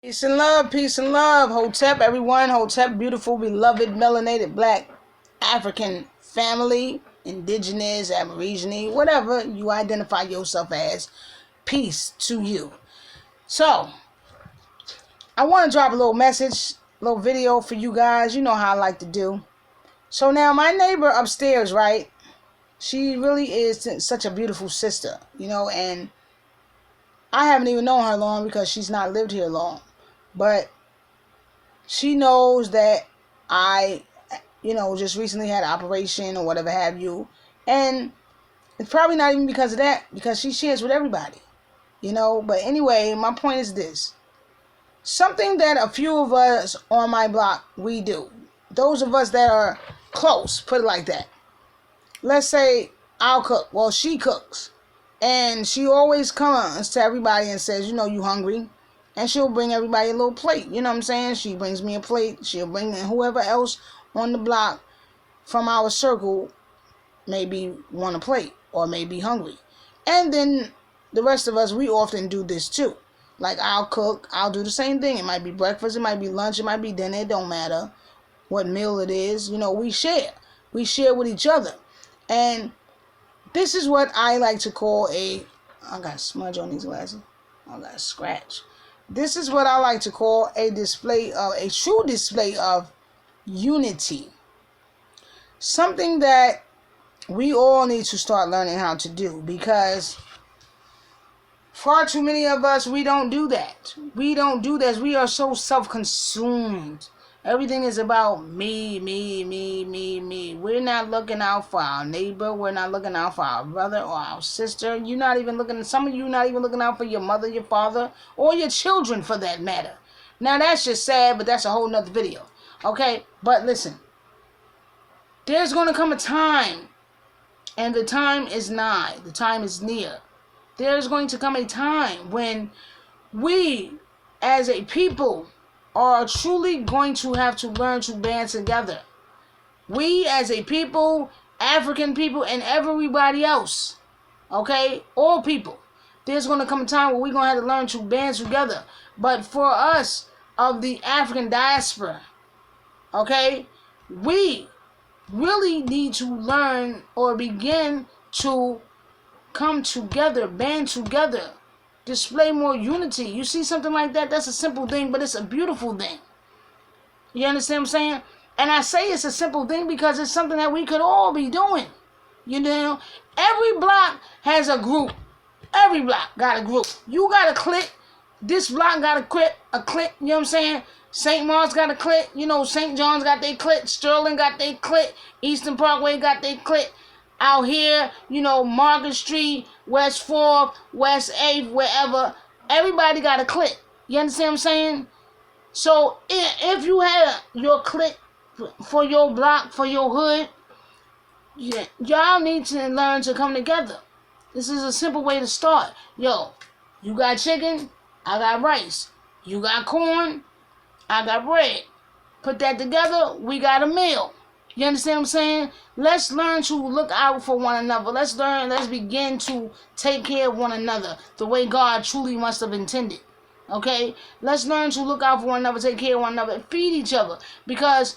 Peace and love. Hotep, everyone. Hotep, beautiful, beloved, melanated, black, African family, indigenous, aborigine, whatever you identify yourself as. Peace to you. So, I want to drop a little message, little video for you guys. You know how I like to do. So now, my neighbor upstairs, right? She really is such a beautiful sister, and I haven't even known her long because she's not lived here long. But she knows that I, just recently had an operation or whatever have you. And it's probably not even because of that, because she shares with everybody, But anyway, my point is this. Something that a few of us on my block, we do. Those of us that are close, put it like that. Let's say I'll cook. Well, she cooks. And she always comes to everybody and says, you hungry? And she'll bring everybody a little plate. You know what I'm saying? She brings me a plate. She'll bring whoever else on the block from our circle maybe want a plate or may be hungry. And then the rest of us, we often do this too. Like I'll cook. I'll do the same thing. It might be breakfast. It might be lunch. It might be dinner. It don't matter what meal it is. We share. We share with each other. And this is what I like to call I got a smudge on these glasses. I got a scratch. This is what I like to call a true display of unity. Something that we all need to start learning how to do, because far too many of us, we don't do that. We don't do this. We are so self-consumed. Everything is about me, me, me, me, me. We're not looking out for our neighbor. We're not looking out for our brother or our sister. Some of you not even looking out for your mother, your father, or your children for that matter. Now that's just sad, but that's a whole nother video. Okay? But listen. There's going to come a time, and the time is nigh. The time is near. There's going to come a time when we, as a people, are truly going to have to learn to band together. We as a people, African people, and everybody else, okay, all people, there's going to come a time where we're going to have to learn to band together. But for us of the African diaspora, okay, we really need to learn or begin to come together, band together, display more unity. You see something like that? That's a simple thing, but it's a beautiful thing. You understand what I'm saying? And I say it's a simple thing because it's something that we could all be doing. Every block has a group. Every block got a group. You got a clique. This block got a clique. You know what I'm saying? St. Mark's got a clique. St. John's got their clique. Sterling got their clique. Eastern Parkway got their clique. Out here, Market Street, West 4th, West 8th, wherever, everybody got a clique. You understand what I'm saying? So, if you have your clique for your block, for your hood, y'all need to learn to come together. This is a simple way to start. Yo, you got chicken, I got rice. You got corn, I got bread. Put that together, we got a meal. You understand what I'm saying? Let's learn to look out for one another. Let's begin to take care of one another the way God truly must have intended. Okay? Let's learn to look out for one another, take care of one another, feed each other. Because,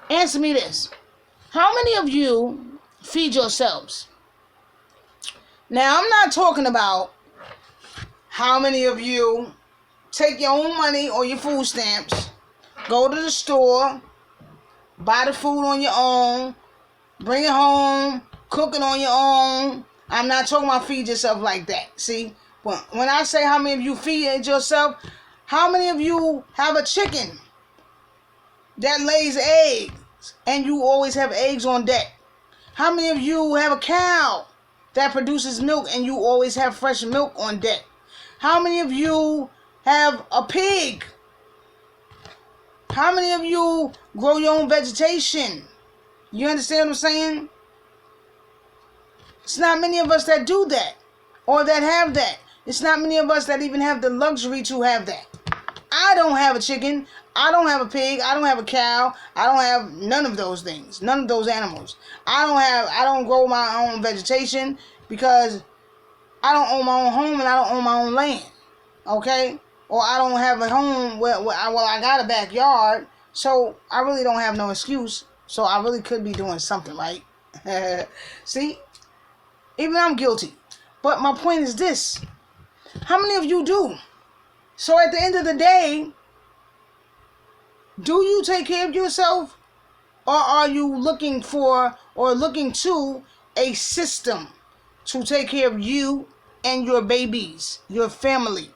answer me this. How many of you feed yourselves? Now, I'm not talking about how many of you take your own money or your food stamps, go to the store, buy the food on your own, bring it home, cook it on your own. I'm not talking about feed yourself like that. See? When I say how many of you feed yourself, how many of you have a chicken that lays eggs and you always have eggs on deck? How many of you have a cow that produces milk and you always have fresh milk on deck? How many of you have a pig? How many of you grow your own vegetation? You understand what I'm saying? It's not many of us that do that or that have that. It's not many of us that even have the luxury to have that. I don't have a chicken. I don't have a pig. I don't have a cow. I don't have none of those things. None of those animals. I don't grow my own vegetation because I don't own my own home and I don't own my own land. Okay? or I don't have a home I got a backyard, so I really don't have no excuse. So I really could be doing something, right? See, even I'm guilty. But my point is this: how many of you do? So at the end of the day, do you take care of yourself, or are you looking for or looking to a system to take care of you and your babies, your family?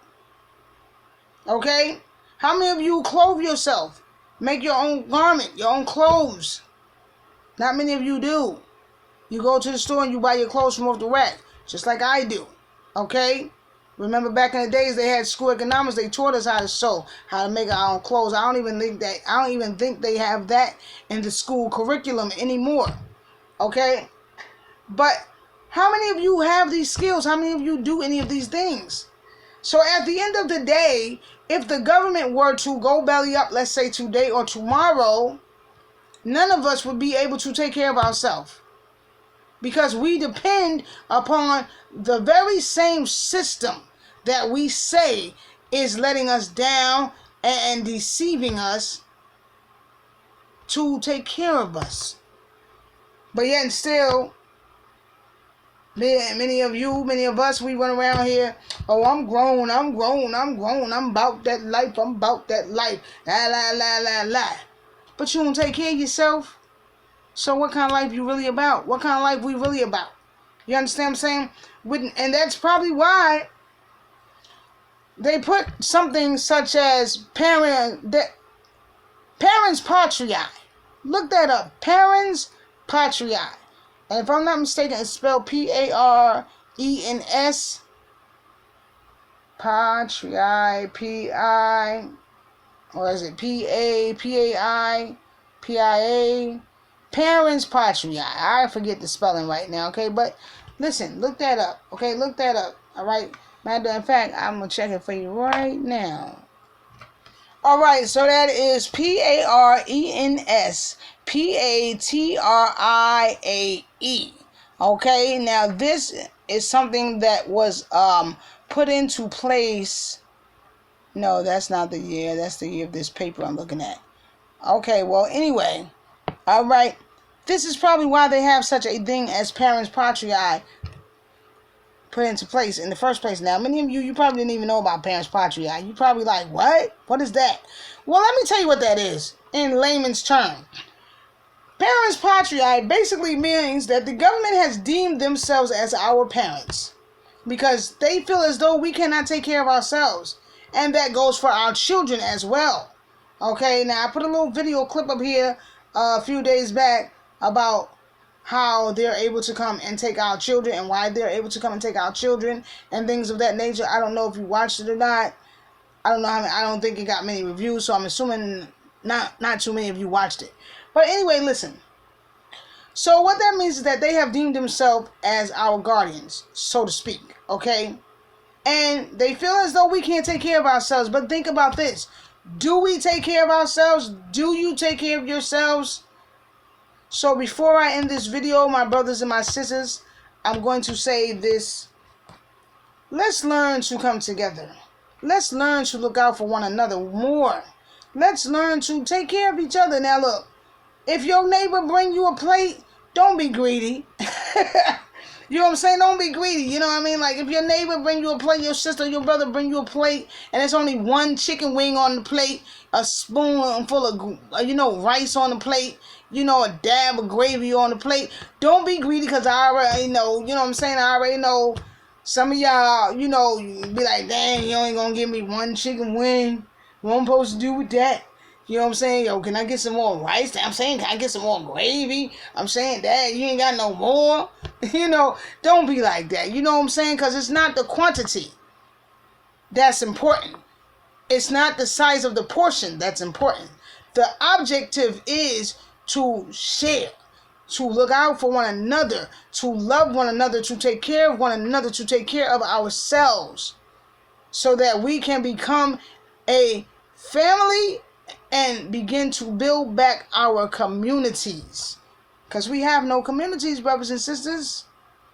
Okay? How many of you clothe yourself? Make your own garment, your own clothes? Not many of you do. You go to the store and you buy your clothes from off the rack, just like I do. Okay? Remember back in the days they had school economics, they taught us how to sew, how to make our own clothes. I don't even think they have that in the school curriculum anymore. Okay? But how many of you have these skills? How many of you do any of these things? So at the end of the day, if the government were to go belly up, let's say today or tomorrow, none of us would be able to take care of ourselves. Because we depend upon the very same system that we say is letting us down and deceiving us to take care of us. But yet and still, many of us, we run around here, oh, I'm grown, I'm about that life, la la la la la. But you don't take care of yourself. So what kind of life you really about? What kind of life we really about? You understand what I'm saying? And that's probably why they put something such as parents patriae. Look that up. Parents patriae. And if I'm not mistaken, it's spelled P-A-R-E-N-S. Patriae, P-I, or is it P-A-P-A-I, P-I-A? Parents patriae. I forget the spelling right now, okay? But listen, look that up, okay? Look that up, all right? Matter of fact, I'm going to check it for you right now. All right, so that is P-A-R-E-N-S P-A-T-R-I-A-E. Okay, now this is something that was put into place. No, that's not the year. That's the year of this paper I'm looking at. Okay, well, anyway. All right. This is probably why they have such a thing as parents patriae put into place in the first place. Now, many of you probably didn't even know about parents patriae. You probably like, what? What is that? Well, let me tell you what that is in layman's term. Parents patriae basically means that the government has deemed themselves as our parents because they feel as though we cannot take care of ourselves. And that goes for our children as well. Okay, now I put a little video clip up here a few days back about how they're able to come and take our children and why they're able to come and take our children and things of that nature. I don't know if you watched it or not. I don't know I don't think it got many reviews, so I'm assuming not too many of you watched it. But anyway, listen. So what that means is that they have deemed themselves as our guardians, so to speak, okay? And they feel as though we can't take care of ourselves. But think about this. Do we take care of ourselves? Do you take care of yourselves? So before I end this video, my brothers and my sisters, I'm going to say this. Let's learn to come together. Let's learn to look out for one another more. Let's learn to take care of each other. Now look, if your neighbor bring you a plate, don't be greedy. You know what I'm saying? Don't be greedy. You know what I mean? Like, if your neighbor bring you a plate, your sister, your brother bring you a plate, and there's only one chicken wing on the plate, a spoon full of, rice on the plate, a dab of gravy on the plate. Don't be greedy, because I already know, you know what I'm saying? I already know some of y'all, be like, dang, you ain't gonna give me one chicken wing. What am I supposed to do with that? You know what I'm saying? Yo, can I get some more rice? I'm saying, can I get some more gravy? I'm saying, Dad, you ain't got no more? Don't be like that. You know what I'm saying? Because it's not the quantity that's important. It's not the size of the portion that's important. The objective is to share, to look out for one another, to love one another, to take care of one another, to take care of ourselves, so that we can become a family and begin to build back our communities. Because we have no communities, brothers and sisters.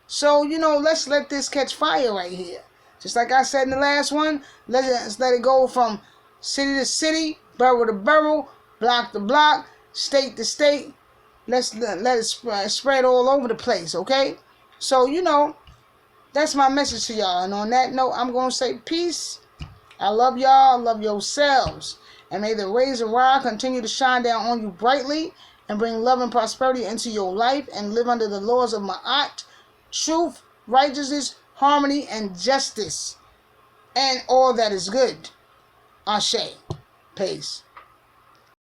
So, let's let this catch fire right here. Just like I said in the last one, let's let it go from city to city, borough to borough, block to block, state to state. Let it spread all over the place, okay? So, that's my message to y'all. And on that note, I'm going to say peace. I love y'all. Love yourselves. And may the rays of Ra continue to shine down on you brightly and bring love and prosperity into your life and live under the laws of Ma'at, truth, righteousness, harmony, and justice, and all that is good. Ashe. Peace.